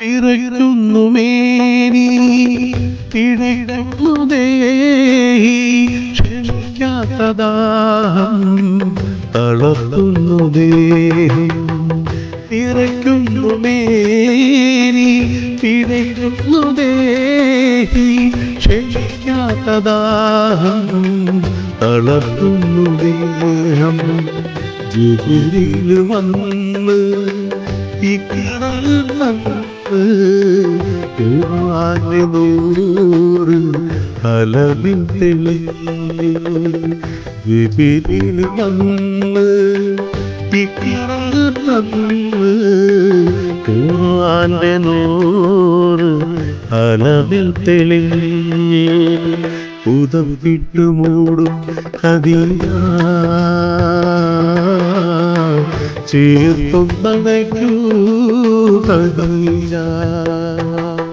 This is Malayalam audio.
പിറയ്ക്കുന്നു മേനി പിഴയ്ക്കുന്നു ദേഹി ക്ഷണിക്കാത്തദാഹം തളർത്തുന്നു ദേഹം പിറയ്ക്കുന്നു മേനി പിഴയ്ക്കുന്നു ദേഹി ക്ഷണിക്കാത്തദാഹം തളർത്തുന്നു ദേഹം ജിബിരിൽ വന്ന് അലവിൻ വിപിരിൽ വന്ന് അലവിൽ തെളി ഉദവിട്ടു മൂടും കതിയാ ചേർത്തുന്നടയ്ക്കൂ കതിയാ